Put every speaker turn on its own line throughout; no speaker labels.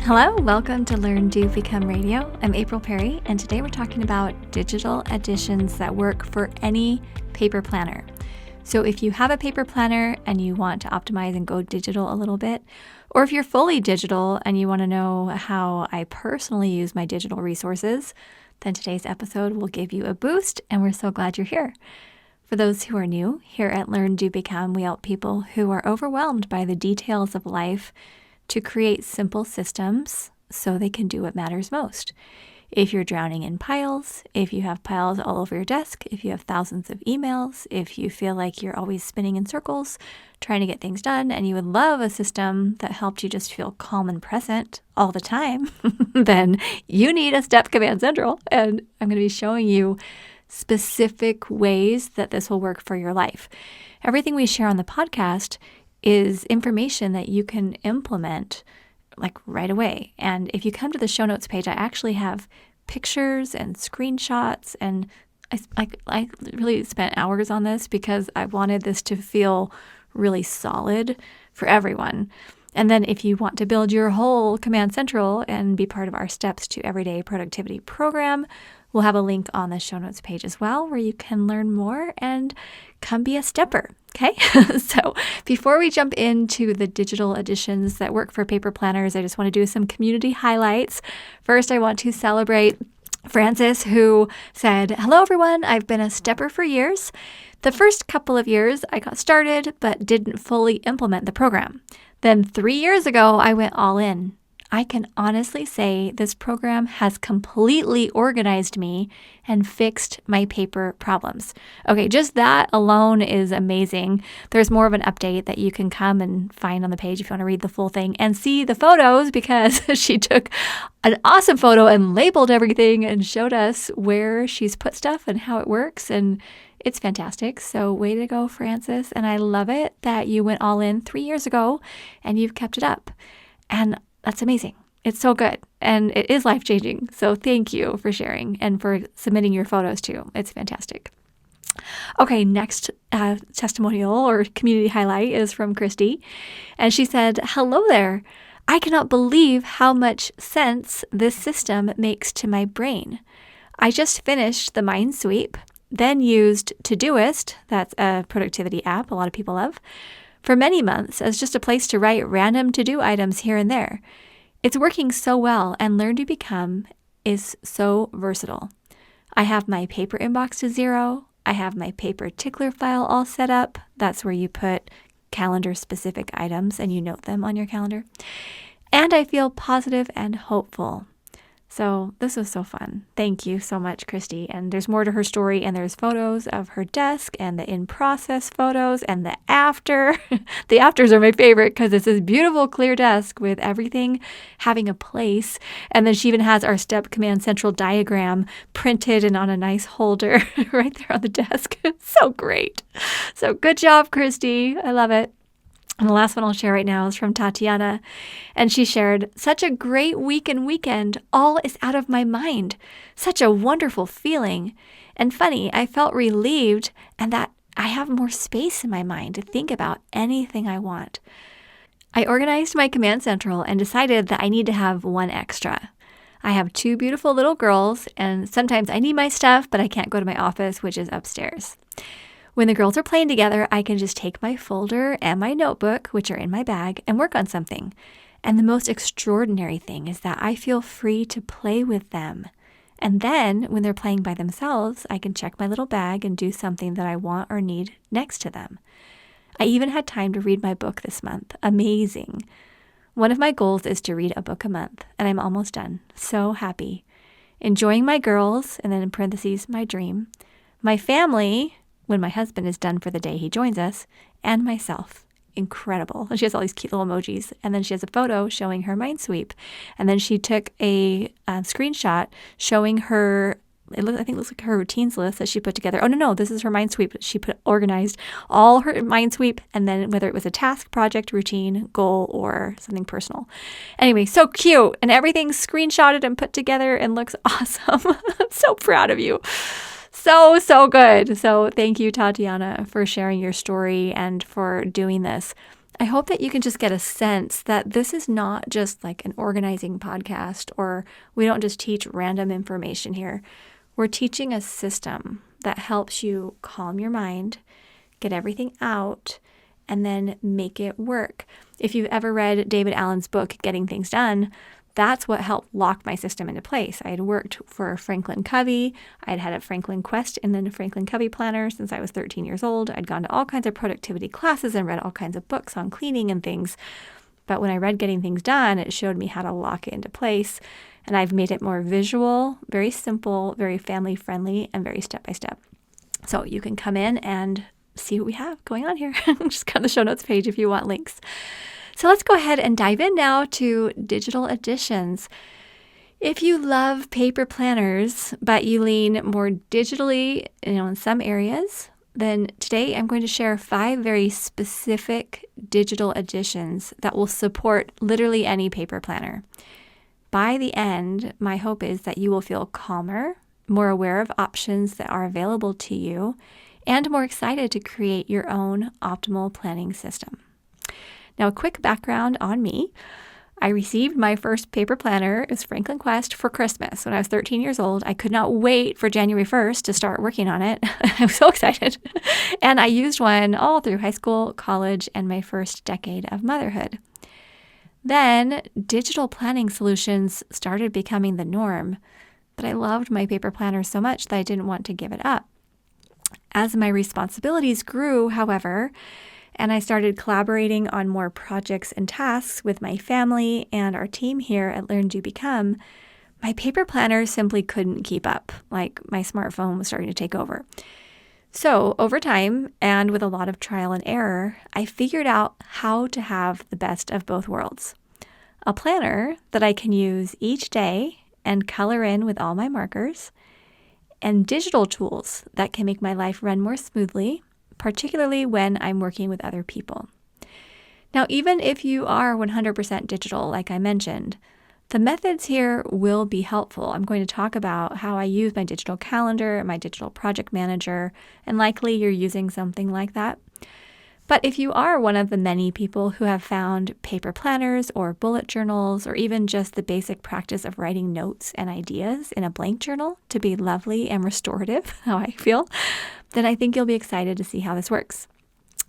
Hello, welcome to Learn, Do, Become Radio. I'm April Perry, and today we're talking about digital editions that work for any paper planner. So if you have a paper planner and you want to optimize and go digital a little bit, or if you're fully digital and you want to know how I personally use my digital resources, then today's episode will give you a boost, and we're so glad you're here. For those who are new, here at Learn, Do, Become, we help people who are overwhelmed by the details of life to create simple systems so they can do what matters most. If you're drowning in piles, if you have piles all over your desk, if you have thousands of emails, if you feel like you're always spinning in circles trying to get things done, and you would love a system that helped you just feel calm and present all the time, then you need a Step Command Central. And I'm going to be showing you specific ways that this will work for your life. Everything we share on the podcast is information that you can implement like right away. And if you come to the show notes page, I actually have pictures and screenshots, and I really spent hours on this because I wanted this to feel really solid for everyone. And then if you want to build your whole Command Central and be part of our Steps to Everyday Productivity program, we'll have a link on the show notes page as well where you can learn more and come be a stepper. Okay, so before we jump into the digital editions that work for paper planners, I just want to do some community highlights. First, I want to celebrate Francis, who said, "Hello, everyone. I've been a stepper for years. The first couple of years I got started, but didn't fully implement the program. Then 3 years ago, I went all in. I can honestly say this program has completely organized me and fixed my paper problems." Okay, just that alone is amazing. There's more of an update that you can come and find on the page if you want to read the full thing and see the photos, because she took an awesome photo and labeled everything and showed us where she's put stuff and how it works. And it's fantastic. So way to go, Francis. And I love it that you went all in 3 years ago and you've kept it up. And that's amazing. It's so good. And it is life-changing. So thank you for sharing and for submitting your photos too. It's fantastic. Okay, next testimonial or community highlight is from Christy. And she said, "Hello there. I cannot believe how much sense this system makes to my brain. I just finished the Mind Sweep, then used Todoist, that's a productivity app a lot of people love, for many months as just a place to write random to-do items here and there. It's working so well, and Learn to Become is so versatile. I have my paper inbox to zero. I have my paper tickler file all set up. That's where you put calendar-specific items and you note them on your calendar. And I feel positive and hopeful." So this was so fun. Thank you so much, Christy. And there's more to her story, and there's photos of her desk and the in-process photos and the after. The afters are my favorite because it's this beautiful, clear desk with everything having a place. And then she even has our Step Command Central diagram printed and on a nice holder right there on the desk. It's so great. So good job, Christy. I love it. And the last one I'll share right now is from Tatiana. And she shared, "Such a great week and weekend. All is out of my mind. Such a wonderful feeling. And funny, I felt relieved and that I have more space in my mind to think about anything I want. I organized my Command Central and decided that I need to have one extra. I have 2 beautiful little girls, and sometimes I need my stuff, but I can't go to my office, which is upstairs. When the girls are playing together, I can just take my folder and my notebook, which are in my bag, and work on something. And the most extraordinary thing is that I feel free to play with them. And then, when they're playing by themselves, I can check my little bag and do something that I want or need next to them. I even had time to read my book this month. Amazing. One of my goals is to read a book a month, and I'm almost done. So happy. Enjoying my girls," and then in parentheses, "my dream, my family," when my husband is done for the day, he joins us, "and myself." Incredible. And she has all these cute little emojis. And then she has a photo showing her Mind Sweep. And then she took a screenshot showing her, I think it looks like her routines list that she put together. Oh, no, this is her Mind Sweep. She organized all her Mind Sweep, and then whether it was a task, project, routine, goal, or something personal. Anyway, so cute. And everything's screenshotted and put together and looks awesome. I'm so proud of you. So good. So thank you, Tatiana, for sharing your story and for doing this. I hope that you can just get a sense that this is not just like an organizing podcast, or we don't just teach random information here. We're teaching a system that helps you calm your mind, get everything out, and then make it work. If you've ever read David Allen's book, Getting Things Done, that's what helped lock my system into place. I had worked for Franklin Covey. I'd had a Franklin Quest and then a Franklin Covey planner since I was 13 years old. I'd gone to all kinds of productivity classes and read all kinds of books on cleaning and things. But when I read Getting Things Done, it showed me how to lock it into place. And I've made it more visual, very simple, very family friendly, and very step by step. So you can come in and see what we have going on here. Just go to the show notes page if you want links. So let's go ahead and dive in now to digital editions. If you love paper planners, but you lean more digitally, in some areas, then today I'm going to share 5 very specific digital editions that will support literally any paper planner. By the end, my hope is that you will feel calmer, more aware of options that are available to you, and more excited to create your own optimal planning system. Now, a quick background on me. I received my first paper planner, it was Franklin Quest, for Christmas when I was 13 years old. I could not wait for January 1st to start working on it. I was so excited. And I used one all through high school, college, and my first decade of motherhood. Then digital planning solutions started becoming the norm, but I loved my paper planner so much that I didn't want to give it up. As my responsibilities grew, however, and I started collaborating on more projects and tasks with my family and our team here at Learn, Do, Become, my paper planner simply couldn't keep up. Like, my smartphone was starting to take over. So over time, and with a lot of trial and error, I figured out how to have the best of both worlds. A planner that I can use each day and color in with all my markers, and digital tools that can make my life run more smoothly, particularly when I'm working with other people. Now, even if you are 100% digital, like I mentioned, the methods here will be helpful. I'm going to talk about how I use my digital calendar, my digital project manager, and likely you're using something like that. But if you are one of the many people who have found paper planners or bullet journals, or even just the basic practice of writing notes and ideas in a blank journal to be lovely and restorative, how I feel, then I think you'll be excited to see how this works.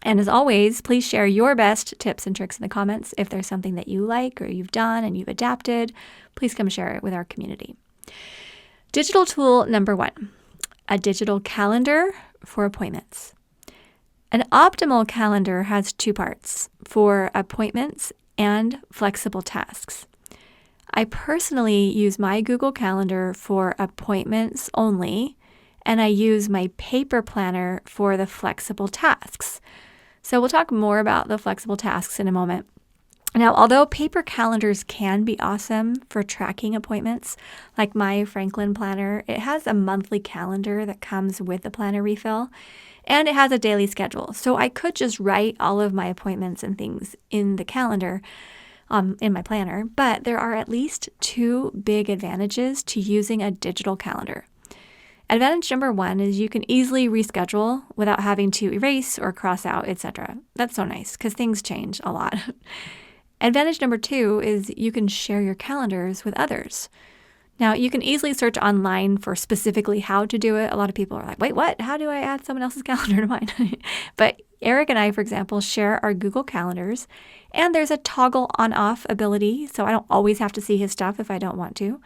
And as always, please share your best tips and tricks in the comments. If there's something that you like or you've done and you've adapted, please come share it with our community. Digital tool number 1, a digital calendar for appointments. An optimal calendar has 2 parts, for appointments and flexible tasks. I personally use my Google Calendar for appointments only, and I use my paper planner for the flexible tasks. So we'll talk more about the flexible tasks in a moment. Now, although paper calendars can be awesome for tracking appointments, like my Franklin planner, it has a monthly calendar that comes with the planner refill, and it has a daily schedule. So I could just write all of my appointments and things in the calendar, in my planner, but there are at least 2 big advantages to using a digital calendar. Advantage number 1 is you can easily reschedule without having to erase or cross out, etc. That's so nice because things change a lot. Advantage number 2 is you can share your calendars with others. Now, you can easily search online for specifically how to do it. A lot of people are like, wait, what? How do I add someone else's calendar to mine? But Eric and I, for example, share our Google calendars, and there's a toggle on-off ability, so I don't always have to see his stuff if I don't want to.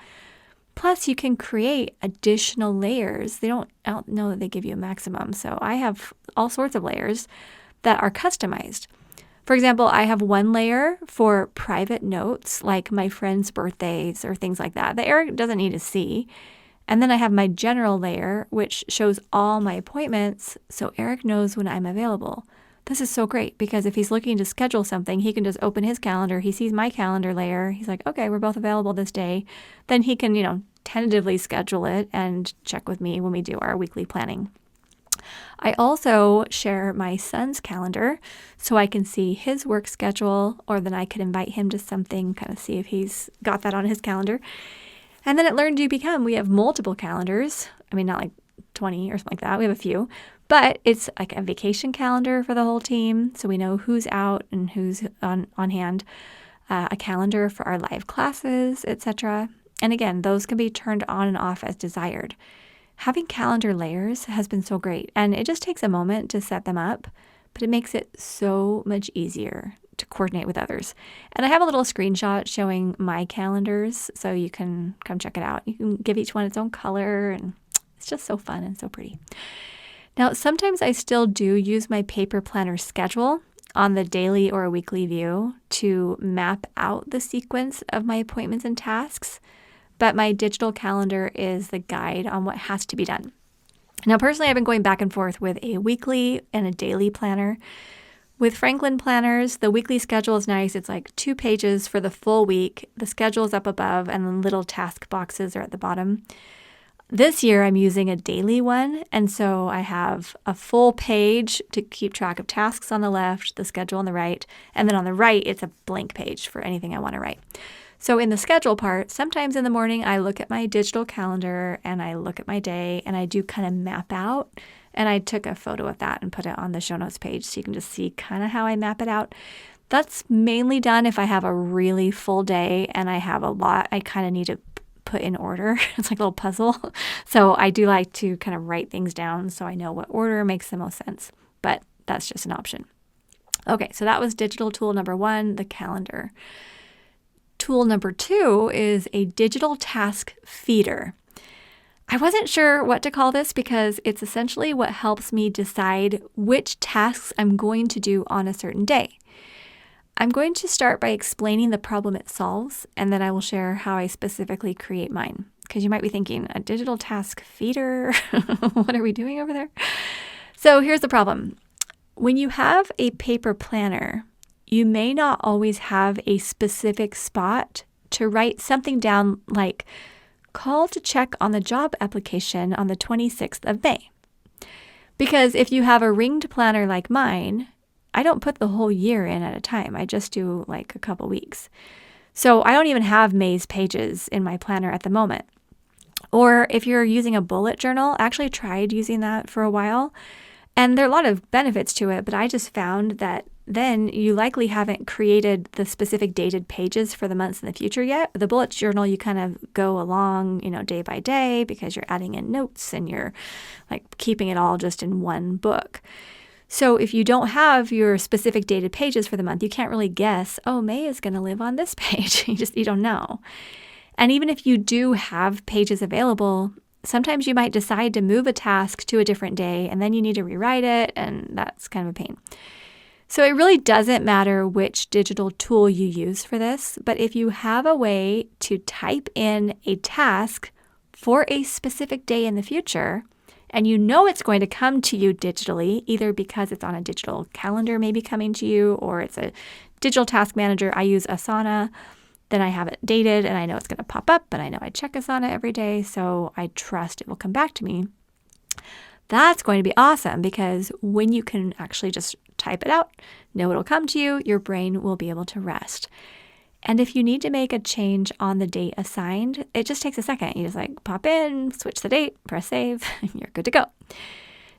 Plus, you can create additional layers. I don't know that they give you a maximum, so I have all sorts of layers that are customized. For example, I have one layer for private notes, like my friends' birthdays or things like that Eric doesn't need to see. And then I have my general layer, which shows all my appointments, so Eric knows when I'm available. This is so great because if he's looking to schedule something, he can just open his calendar. He sees my calendar layer. He's like, okay, we're both available this day. Then he can, tentatively schedule it and check with me when we do our weekly planning. I also share my son's calendar so I can see his work schedule, or then I can invite him to something, kind of see if he's got that on his calendar. And then at Learn, Do, Become, we have multiple calendars. I mean, not like 20 or something like that. We have a few. But it's like a vacation calendar for the whole team, so we know who's out and who's on hand, a calendar for our live classes, etc. And again, those can be turned on and off as desired. Having calendar layers has been so great, and it just takes a moment to set them up, but it makes it so much easier to coordinate with others. And I have a little screenshot showing my calendars, so you can come check it out. You can give each one its own color, and it's just so fun and so pretty. Now, sometimes I still do use my paper planner schedule on the daily or weekly view to map out the sequence of my appointments and tasks, but my digital calendar is the guide on what has to be done. Now, personally, I've been going back and forth with a weekly and a daily planner. With Franklin planners, the weekly schedule is nice. It's like 2 pages for the full week. The schedule is up above, and the little task boxes are at the bottom. This year, I'm using a daily one, and so I have a full page to keep track of tasks on the left, the schedule on the right, and then on the right, it's a blank page for anything I want to write. So in the schedule part, sometimes in the morning, I look at my digital calendar and I look at my day and I do kind of map out. And I took a photo of that and put it on the show notes page so you can just see kind of how I map it out. That's mainly done if I have a really full day and I have a lot I kind of need to put in order. It's like a little puzzle. So I do like to kind of write things down so I know what order makes the most sense. But that's just an option. Okay, so that was digital tool number 1, the calendar. Tool number 2 is a digital task feeder. I wasn't sure what to call this because it's essentially what helps me decide which tasks I'm going to do on a certain day. I'm going to start by explaining the problem it solves, and then I will share how I specifically create mine. Because you might be thinking, a digital task feeder? What are we doing over there? So here's the problem. When you have a paper planner, you may not always have a specific spot to write something down like call to check on the job application on the 26th of May. Because if you have a ringed planner like mine, I don't put the whole year in at a time. I just do like a couple weeks. So I don't even have May's pages in my planner at the moment. Or if you're using a bullet journal, I actually tried using that for a while. And there are a lot of benefits to it, but I just found that then you likely haven't created the specific dated pages for the months in the future yet. The bullet journal, you kind of go along, day by day because you're adding in notes and you're like keeping it all just in one book. So if you don't have your specific dated pages for the month, you can't really guess, May is going to live on this page. You don't know. And even if you do have pages available, sometimes you might decide to move a task to a different day and then you need to rewrite it, and that's kind of a pain. So it really doesn't matter which digital tool you use for this, but if you have a way to type in a task for a specific day in the future, and you know it's going to come to you digitally, either because it's on a digital calendar maybe coming to you, or it's a digital task manager. I use Asana. Then I have it dated and I know it's going to pop up, but I know I check Asana every day, so I trust it will come back to me. That's going to be awesome because when you can actually just type it out, know it'll come to you, your brain will be able to rest. And if you need to make a change on the date assigned, it just takes a second. You just pop in, switch the date, press save, and you're good to go.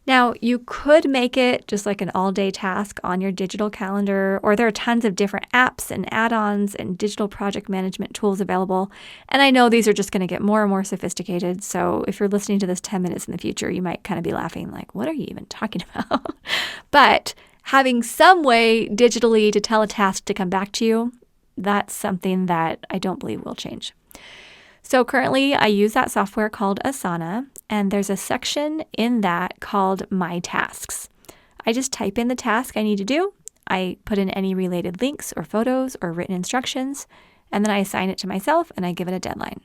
Now, you could make it just like an all-day task on your digital calendar, or there are tons of different apps and add-ons and digital project management tools available. And I know these are just going to get more and more sophisticated. So if you're listening to this 10 minutes in the future, you might kind of be laughing like, what are you even talking about? But having some way digitally to tell a task to come back to you, that's something that I don't believe will change. So currently I use that software called Asana, and there's a section in that called My Tasks. I just type in the task I need to do. I put in any related links or photos or written instructions, and then I assign it to myself and I give it a deadline.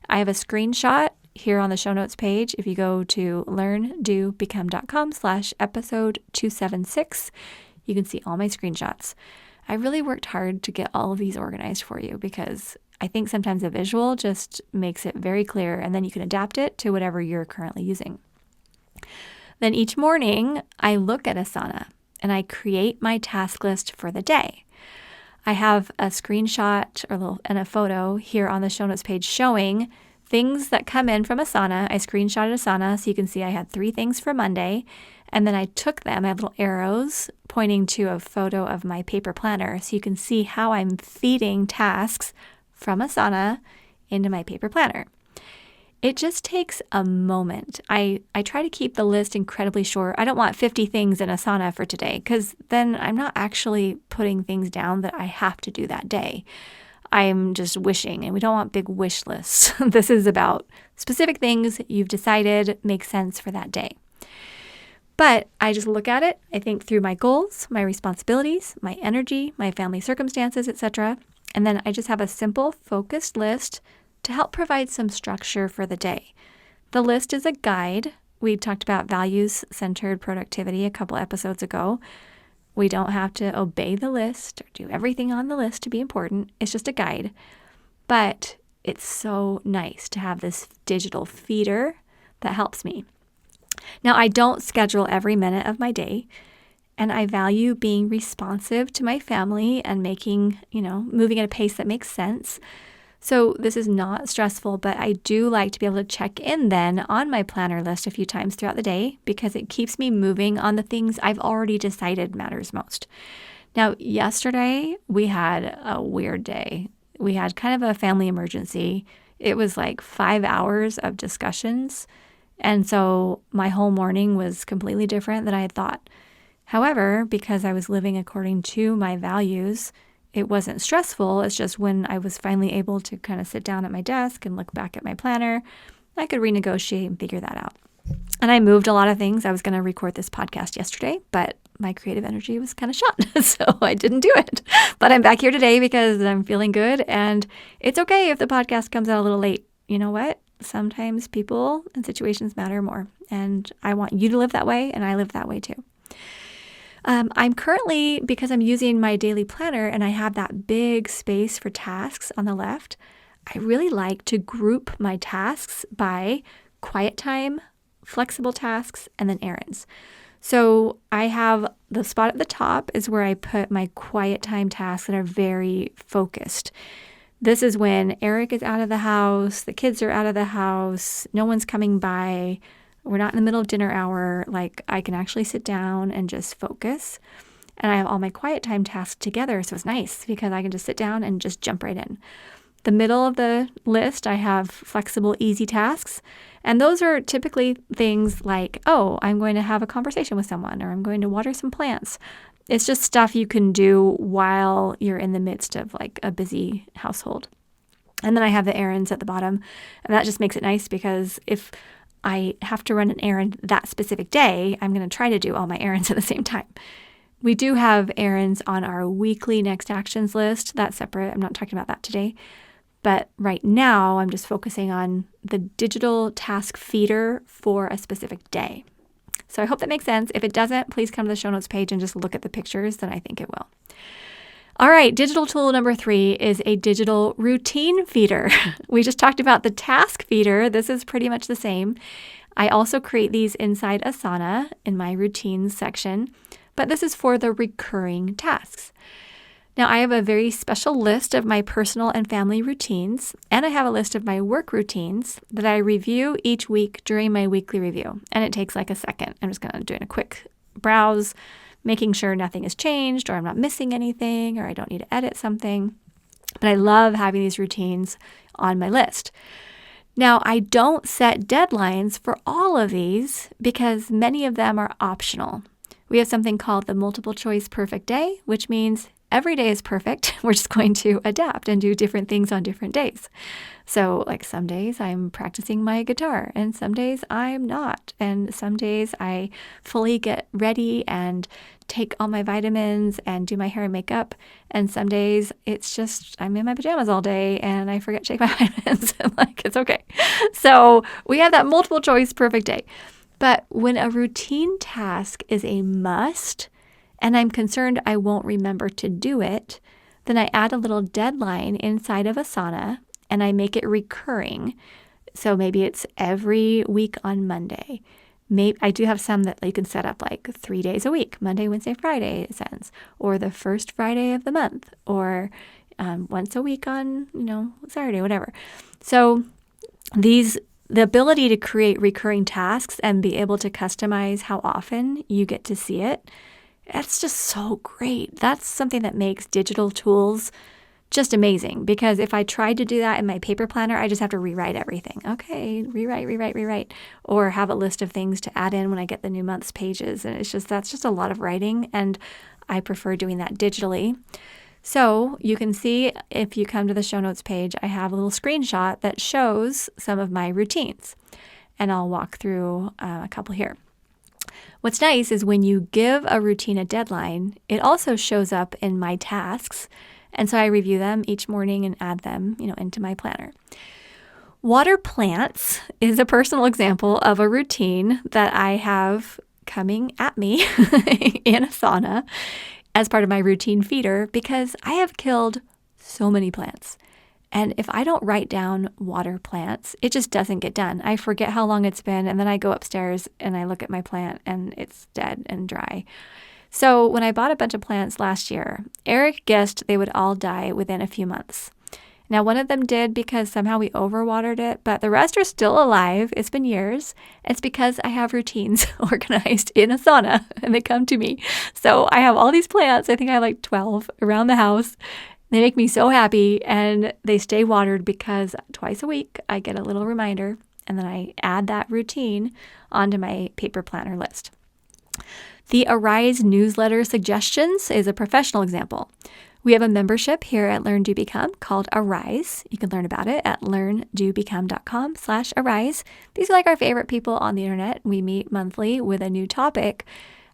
I have a screenshot here on the show notes page. If you go to learndobecome.com/episode 276, you can see all my screenshots. I really worked hard to get all of these organized for you because I think sometimes a visual just makes it very clear, and then you can adapt it to whatever you're currently using. Then each morning, I look at Asana and I create my task list for the day. I have a screenshot and a photo here on the show notes page showing things that come in from Asana. I screenshotted Asana so you can see I had 3 things for Monday, And then I took them, I have little arrows pointing to a photo of my paper planner so you can see how I'm feeding tasks from Asana into my paper planner. It just takes a moment. I try to keep the list incredibly short. I don't want 50 things in Asana for today because then I'm not actually putting things down that I have to do that day. I'm just wishing, and we don't want big wish lists. This is about specific things you've decided make sense for that day. But I just look at it, I think through my goals, my responsibilities, my energy, my family circumstances, etc. And then I just have a simple, focused list to help provide some structure for the day. The list is a guide. We talked about values-centered productivity a couple episodes ago. We don't have to obey the list or do everything on the list to be important. It's just a guide. But it's so nice to have this digital feeder that helps me. Now, I don't schedule every minute of my day, and I value being responsive to my family and moving at a pace that makes sense. So this is not stressful, but I do like to be able to check in then on my planner list a few times throughout the day because it keeps me moving on the things I've already decided matters most. Now, yesterday we had a weird day. We had kind of a family emergency. It was like 5 hours of discussions. And so my whole morning was completely different than I had thought. However, because I was living according to my values, it wasn't stressful. It's just when I was finally able to kind of sit down at my desk and look back at my planner, I could renegotiate and figure that out. And I moved a lot of things. I was going to record this podcast yesterday, but my creative energy was kind of shot, so I didn't do it. But I'm back here today because I'm feeling good, and it's okay if the podcast comes out a little late. You know what? Sometimes people and situations matter more, and I want you to live that way, and I live that way too. I'm currently, because I'm using my daily planner and I have that big space for tasks on the left, I really like to group my tasks by quiet time, flexible tasks, and then errands. So I have the spot at the top is where I put my quiet time tasks that are very focused. This is when Eric is out of the house, the kids are out of the house, no one's coming by, we're not in the middle of dinner hour. Like I can actually sit down and just focus. And I have all my quiet time tasks together. So it's nice because I can just sit down and just jump right in. The middle of the list, I have flexible, easy tasks. And those are typically things like, oh, I'm going to have a conversation with someone, or I'm going to water some plants. It's just stuff you can do while you're in the midst of like a busy household. And then I have the errands at the bottom. And that just makes it nice because if I have to run an errand that specific day, I'm going to try to do all my errands at the same time. We do have errands on our weekly next actions list. That's separate. I'm not talking about that today. But right now, I'm just focusing on the digital task feeder for a specific day. So I hope that makes sense. If it doesn't, please come to the show notes page and just look at the pictures, then I think it will. All right, digital tool number 3 is a digital routine feeder. We just talked about the task feeder. This is pretty much the same. I also create these inside Asana in my routines section, but this is for the recurring tasks. Now, I have a very special list of my personal and family routines, and I have a list of my work routines that I review each week during my weekly review. And it takes like a second. I'm just going to do a quick browse, making sure nothing has changed or I'm not missing anything or I don't need to edit something. But I love having these routines on my list. Now, I don't set deadlines for all of these because many of them are optional. We have something called the multiple choice perfect day, which means every day is perfect. We're just going to adapt and do different things on different days. So like some days I'm practicing my guitar and some days I'm not. And some days I fully get ready and take all my vitamins and do my hair and makeup. And some days it's just I'm in my pajamas all day and I forget to take my vitamins. And like, it's okay. So we have that multiple choice perfect day. But when a routine task is a must and I'm concerned I won't remember to do it, then I add a little deadline inside of Asana and I make it recurring. So maybe it's every week on Monday. Maybe I do have some that you can set up like 3 days a week, Monday, Wednesday, Friday, it says, or the first Friday of the month, or once a week on, Saturday, whatever. So these the ability to create recurring tasks and be able to customize how often you get to see it, that's just so great. That's something that makes digital tools just amazing, because if I tried to do that in my paper planner, I just have to rewrite everything. Okay, rewrite, or have a list of things to add in when I get the new month's pages. And that's just a lot of writing, and I prefer doing that digitally. So you can see, if you come to the show notes page, I have a little screenshot that shows some of my routines, and I'll walk through a couple here. What's nice is when you give a routine a deadline, it also shows up in my tasks. And so I review them each morning and add them, into my planner. Water plants is a personal example of a routine that I have coming at me in a sauna as part of my routine feeder, because I have killed so many plants. And if I don't write down water plants, it just doesn't get done. I forget how long it's been, and then I go upstairs and I look at my plant and it's dead and dry. So when I bought a bunch of plants last year, Eric guessed they would all die within a few months. Now, one of them did because somehow we overwatered it, but the rest are still alive. It's been years. It's because I have routines organized in a sauna, and they come to me. So I have all these plants. I think I have like 12 around the house. They make me so happy, and they stay watered because twice a week I get a little reminder, and then I add that routine onto my paper planner list. The Arise newsletter suggestions is a professional example. We have a membership here at Learn, Do, Become called Arise. You can learn about it at learndobecome.com/arise. These are like our favorite people on the internet. We meet monthly with a new topic,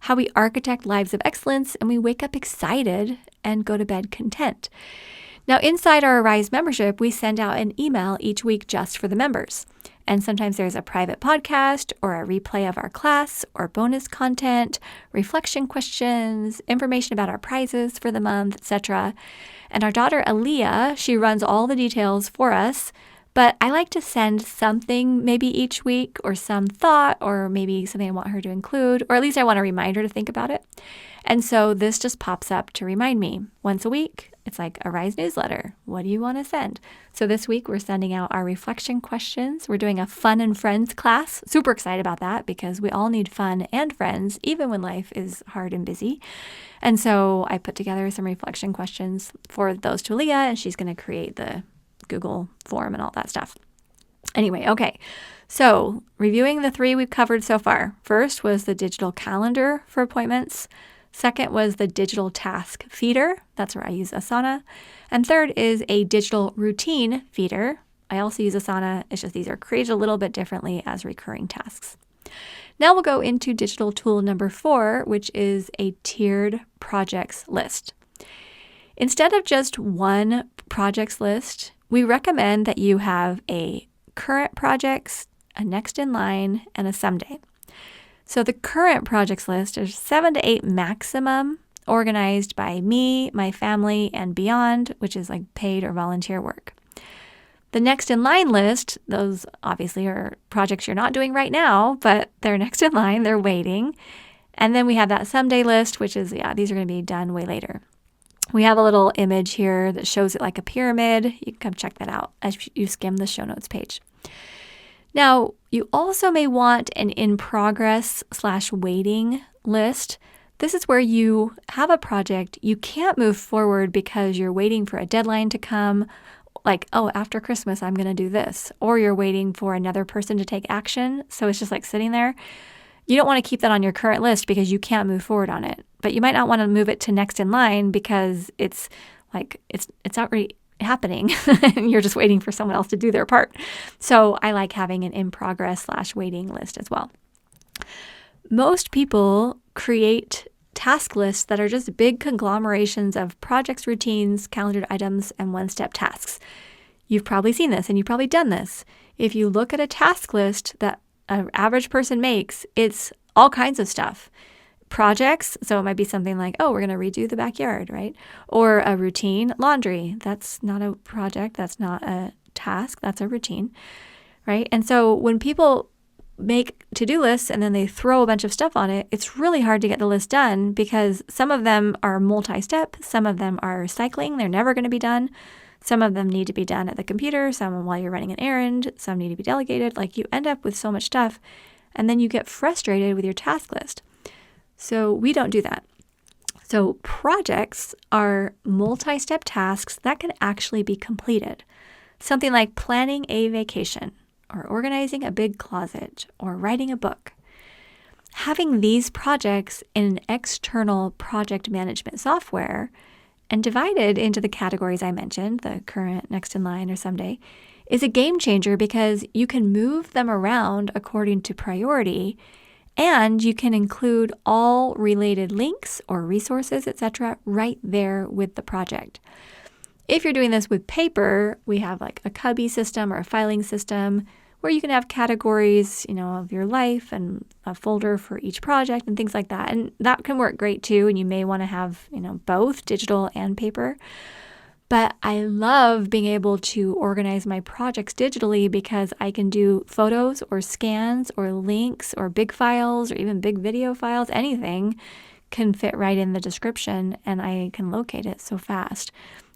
how we architect lives of excellence, and we wake up excited and go to bed content. Now, inside our Arise membership, we send out an email each week just for the members. And sometimes there's a private podcast or a replay of our class or bonus content, reflection questions, information about our prizes for the month, etc. And our daughter, Aaliyah, she runs all the details for us. But I like to send something maybe each week, or some thought, or maybe something I want her to include, or at least I want a reminder to think about it. And so this just pops up to remind me once a week. It's like a Rise newsletter. What do you want to send? So this week we're sending out our reflection questions. We're doing a fun and friends class. Super excited about that, because we all need fun and friends, even when life is hard and busy. And so I put together some reflection questions for those to Leah, and she's going to create the Google form and all that stuff. Anyway, okay. So reviewing the 3 we've covered so far. First was the digital calendar for appointments. Second was the digital task feeder. That's where I use Asana. And third is a digital routine feeder. I also use Asana. It's just these are created a little bit differently as recurring tasks. Now we'll go into digital tool number 4, which is a tiered projects list. Instead of just one projects list, we recommend that you have a current projects, a next in line, and a someday. So the current projects list is 7 to 8 maximum, organized by me, my family, and beyond, which is like paid or volunteer work. The next in line list, those obviously are projects you're not doing right now, but they're next in line, they're waiting. And then we have that someday list, which is, these are going to be done way later. We have a little image here that shows it like a pyramid. You can come check that out as you skim the show notes page. Now, you also may want an in progress/waiting list. This is where you have a project, you can't move forward because you're waiting for a deadline to come, like, after Christmas, I'm going to do this. Or you're waiting for another person to take action. So it's just like sitting there. You don't want to keep that on your current list because you can't move forward on it. But you might not want to move it to next in line because it's already happening and you're just waiting for someone else to do their part. So I like having an in progress/waiting list as well. Most people create task lists that are just big conglomerations of projects, routines, calendared items, and one-step tasks. You've probably seen this and you've probably done this. If you look at a task list that an average person makes, it's all kinds of stuff. Projects, so it might be something like, we're going to redo the backyard, right? Or a routine, laundry. That's not a project. That's not a task. That's a routine, right? And so when people make to-do lists and then they throw a bunch of stuff on it, it's really hard to get the list done because some of them are multi-step. Some of them are cycling. They're never going to be done. Some of them need to be done at the computer, some while you're running an errand, some need to be delegated. Like you end up with so much stuff and then you get frustrated with your task list. So we don't do that. So projects are multi-step tasks that can actually be completed. Something like planning a vacation or organizing a big closet or writing a book. Having these projects in an external project management software and divided into the categories I mentioned, the current, next in line, or someday, is a game changer because you can move them around according to priority, and you can include all related links or resources, etc., right there with the project. If you're doing this with paper, we have like a cubby system or a filing system where you can have categories, of your life and a folder for each project and things like that. And that can work great too. And you may want to have, both digital and paper. But I love being able to organize my projects digitally because I can do photos or scans or links or big files or even big video files. Anything can fit right in the description and I can locate it so fast.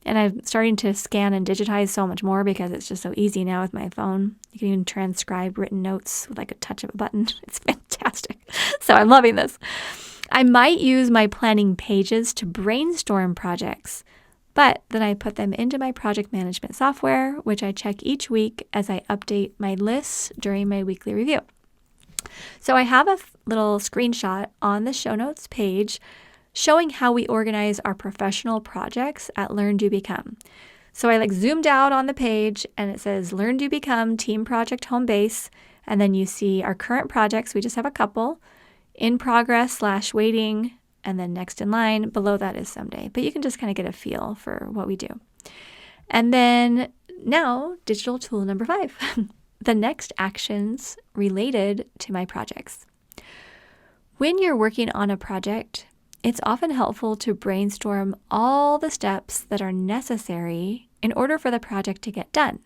And I'm starting to scan and digitize so much more because it's just so easy now with my phone. You can even transcribe written notes with like a touch of a button. It's fantastic. So I'm loving this. I might use my planning pages to brainstorm projects, but then I put them into my project management software, which I check each week as I update my lists during my weekly review. So I have a little screenshot on the show notes page showing how we organize our professional projects at Learn, Do, Become. So I zoomed out on the page and it says Learn, Do, Become Team Project Home Base. And then you see our current projects. We just have a couple. In progress / waiting. And then next in line. Below that is someday. But you can just kind of get a feel for what we do. And then now, digital tool number 5. The next actions related to my projects. When you're working on a project, it's often helpful to brainstorm all the steps that are necessary in order for the project to get done.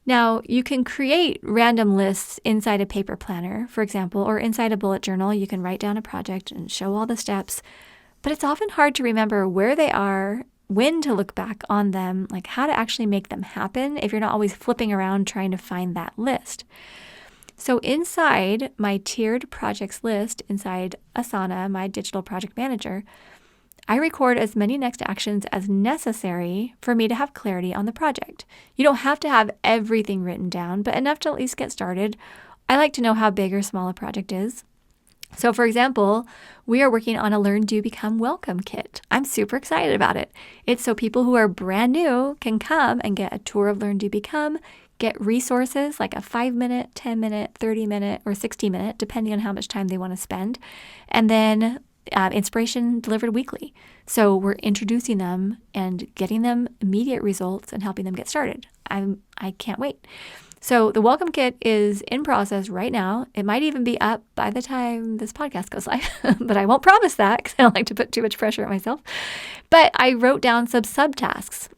Now, you can create random lists inside a paper planner, for example, or inside a bullet journal. You can write down a project and show all the steps, but it's often hard to remember where they are, when to look back on them, like how to actually make them happen if you're not always flipping around trying to find that list. So inside my tiered projects list, inside Asana, my digital project manager, I record as many next actions as necessary for me to have clarity on the project. You don't have to have everything written down, but enough to at least get started. I like to know how big or small a project is. So for example, we are working on a Learn, Do, Become welcome kit. I'm super excited about it. It's so people who are brand new can come and get a tour of Learn, Do, Become, get resources like a 5-minute, 10-minute, 30-minute, or 60-minute, depending on how much time they want to spend. And then inspiration delivered weekly. So we're introducing them and getting them immediate results and helping them get started. I can't wait. So the welcome kit is in process right now. It might even be up by the time this podcast goes live, but I won't promise that because I don't like to put too much pressure on myself. But I wrote down some subtasks.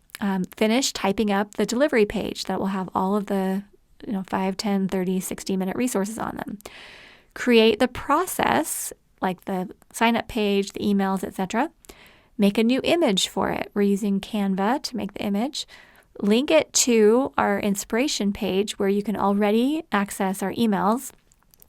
Finish typing up the delivery page that will have all of the 5, 10, 30, 60-minute resources on them. Create the process, like the sign-up page, the emails, etc. Make a new image for it. We're using Canva to make the image. Link it to our inspiration page where you can already access our emails,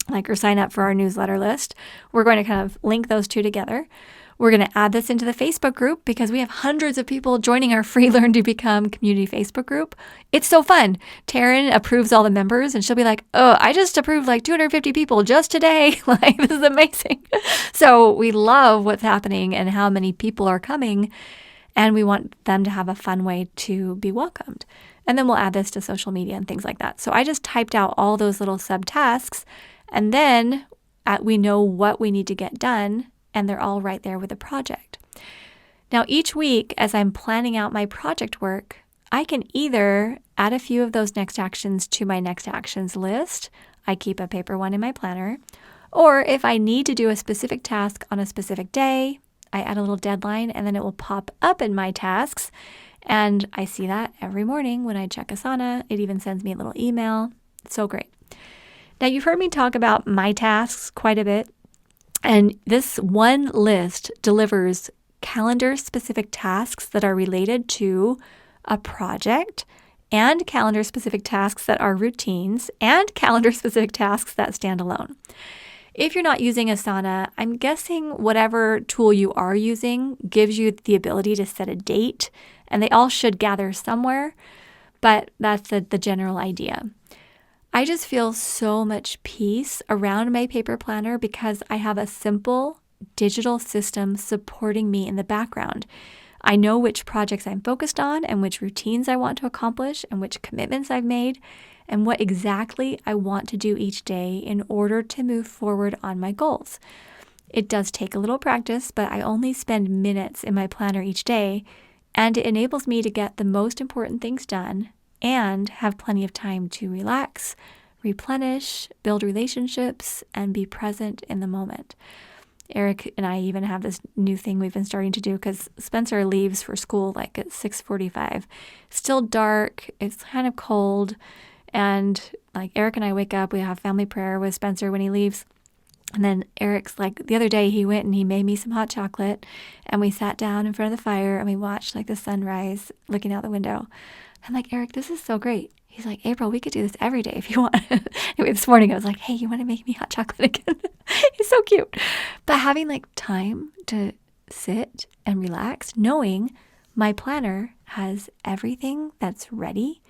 or sign up for our newsletter list. We're going to kind of link those two together. We're going to add this into the Facebook group because we have hundreds of people joining our free Learn, Do, Become community Facebook group. It's so fun. Taryn approves all the members and she'll be like, oh, I just approved 250 people just today. This is amazing. So we love what's happening and how many people are coming. And we want them to have a fun way to be welcomed. And then we'll add this to social media and things like that. So I just typed out all those little subtasks. And then we know what we need to get done. And they're all right there with the project. Now, each week, as I'm planning out my project work, I can either add a few of those next actions to my next actions list. I keep a paper one in my planner. Or if I need to do a specific task on a specific day, I add a little deadline and then it will pop up in my tasks. And I see that every morning when I check Asana. It even sends me a little email. It's so great. Now, you've heard me talk about my tasks quite a bit. And this one list delivers calendar-specific tasks that are related to a project, and calendar-specific tasks that are routines, and calendar-specific tasks that stand alone. If you're not using Asana, I'm guessing whatever tool you are using gives you the ability to set a date, and they all should gather somewhere, but that's the general idea. I just feel so much peace around my paper planner because I have a simple digital system supporting me in the background. I know which projects I'm focused on and which routines I want to accomplish and which commitments I've made and what exactly I want to do each day in order to move forward on my goals. It does take a little practice, but I only spend minutes in my planner each day, and it enables me to get the most important things done and have plenty of time to relax, replenish, build relationships, and be present in the moment. Eric and I even have this new thing we've been starting to do because Spencer leaves for school like at 6:45. Still dark, it's kind of cold, and like Eric and I wake up, we have family prayer with Spencer when he leaves. And then Eric's like, the other day he went and he made me some hot chocolate and we sat down in front of the fire and we watched like the sunrise looking out the window. I'm like, Eric, this is so great. He's like, April, we could do this every day if you want. Anyway, this morning I was like, hey, you want to make me hot chocolate again? He's so cute. But having like time to sit and relax, knowing my planner has everything that's ready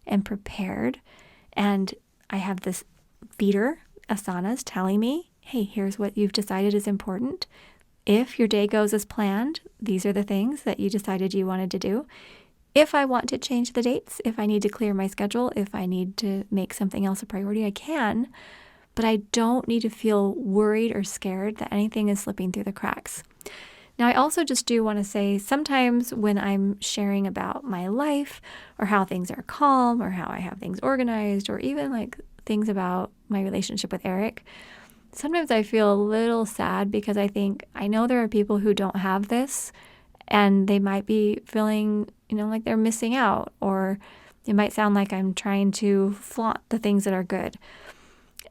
and prepared. And I have this feeder, Asana's telling me, hey, here's what you've decided is important. If your day goes as planned, these are the things that you decided you wanted to do. If I want to change the dates, if I need to clear my schedule, if I need to make something else a priority, I can, but I don't need to feel worried or scared that anything is slipping through the cracks. Now, I also just do want to say sometimes when I'm sharing about my life or how things are calm or how I have things organized or even like things about my relationship with Eric, sometimes I feel a little sad because I know there are people who don't have this and they might be feeling, like they're missing out, or it might sound like I'm trying to flaunt the things that are good.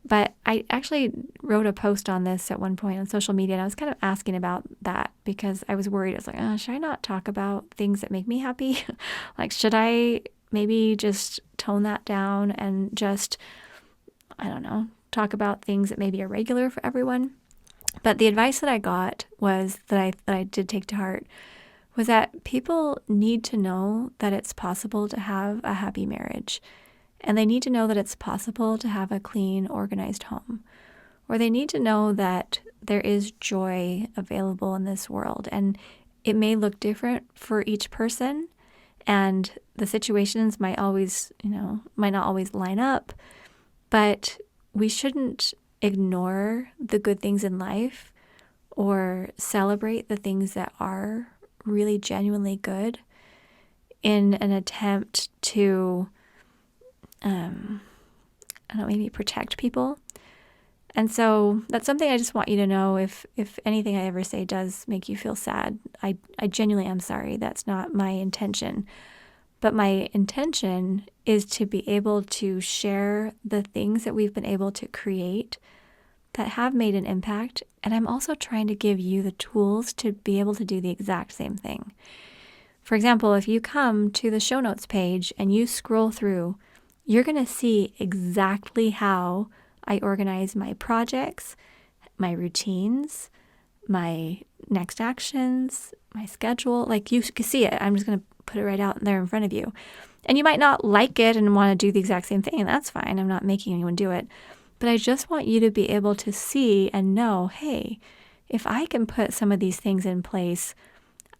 But I actually wrote a post on this at one point on social media, and I was kind of asking about that because I was worried. I was like, should I not talk about things that make me happy? Like, should I maybe just tone that down and just, talk about things that maybe are regular for everyone? But the advice that I got was that I did take to heart was that people need to know that it's possible to have a happy marriage. And they need to know that it's possible to have a clean, organized home. Or they need to know that there is joy available in this world. And it may look different for each person. And the situations might not always line up. But we shouldn't ignore the good things in life or celebrate the things that are really genuinely good in an attempt to maybe protect people. And so that's something I just want you to know. If anything I ever say does make you feel sad, I genuinely am sorry. That's not my intention. But my intention is to be able to share the things that we've been able to create that have made an impact. And I'm also trying to give you the tools to be able to do the exact same thing. For example, if you come to the show notes page and you scroll through, you're going to see exactly how I organize my projects, my routines, my next actions, my schedule. Like, you can see it. I'm just going to put it right out there in front of you. And you might not like it and want to do the exact same thing, and that's fine. I'm not making anyone do it. But I just want you to be able to see and know, hey, if I can put some of these things in place,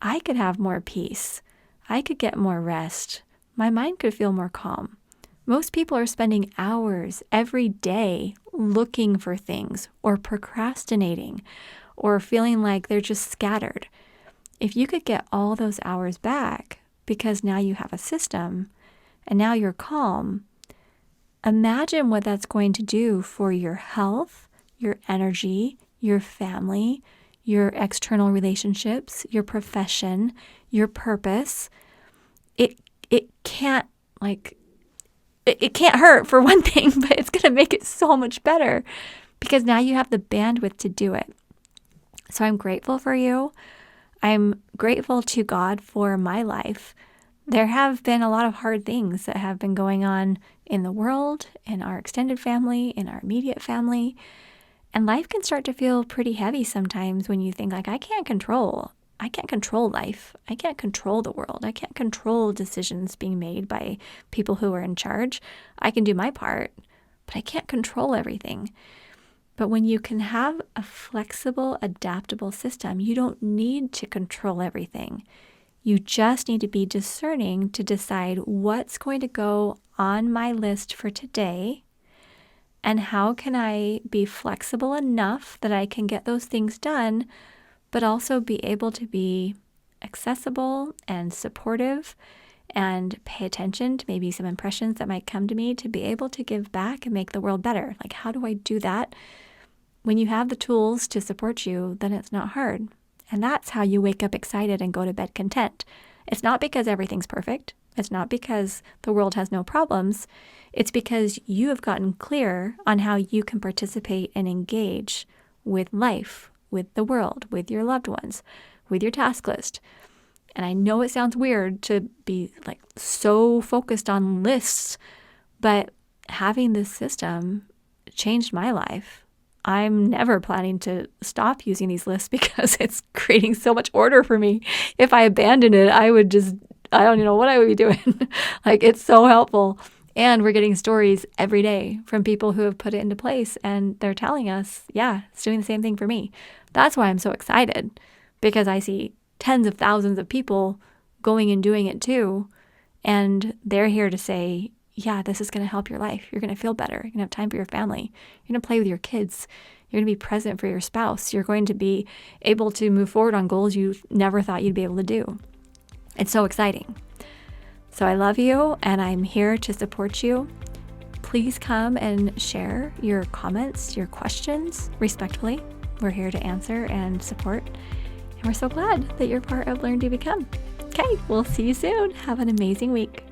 I could have more peace. I could get more rest. My mind could feel more calm. Most people are spending hours every day looking for things or procrastinating or feeling like they're just scattered. If you could get all those hours back because now you have a system and now you're calm, imagine what that's going to do for your health, your energy, your family, your external relationships, your profession, your purpose. It can't hurt for one thing, but it's going to make it so much better because now you have the bandwidth to do it. So I'm grateful for you. I'm grateful to God for my life There have been a lot of hard things that have been going on in the world, in our extended family, in our immediate family. And life can start to feel pretty heavy sometimes when you think like, I can't control life. I can't control the world. I can't control decisions being made by people who are in charge. I can do my part, but I can't control everything. But when you can have a flexible, adaptable system, you don't need to control everything. You just need to be discerning to decide what's going to go on my list for today and how can I be flexible enough that I can get those things done, but also be able to be accessible and supportive and pay attention to maybe some impressions that might come to me to be able to give back and make the world better. Like, how do I do that? When you have the tools to support you, then it's not hard. And that's how you wake up excited and go to bed content. It's not because everything's perfect. It's not because the world has no problems. It's because you have gotten clear on how you can participate and engage with life, with the world, with your loved ones, with your task list. And I know it sounds weird to be like so focused on lists, but having this system changed my life. I'm never planning to stop using these lists because it's creating so much order for me. If I abandoned it, I don't even know what I would be doing. Like, it's so helpful. And we're getting stories every day from people who have put it into place and they're telling us, yeah, it's doing the same thing for me. That's why I'm so excited, because I see tens of thousands of people going and doing it too. And they're here to say, yeah, this is going to help your life. You're going to feel better. You're going to have time for your family. You're going to play with your kids. You're going to be present for your spouse. You're going to be able to move forward on goals you never thought you'd be able to do. It's so exciting. So I love you and I'm here to support you. Please come and share your comments, your questions respectfully. We're here to answer and support. And we're so glad that you're part of Learn to Become. Okay, we'll see you soon. Have an amazing week.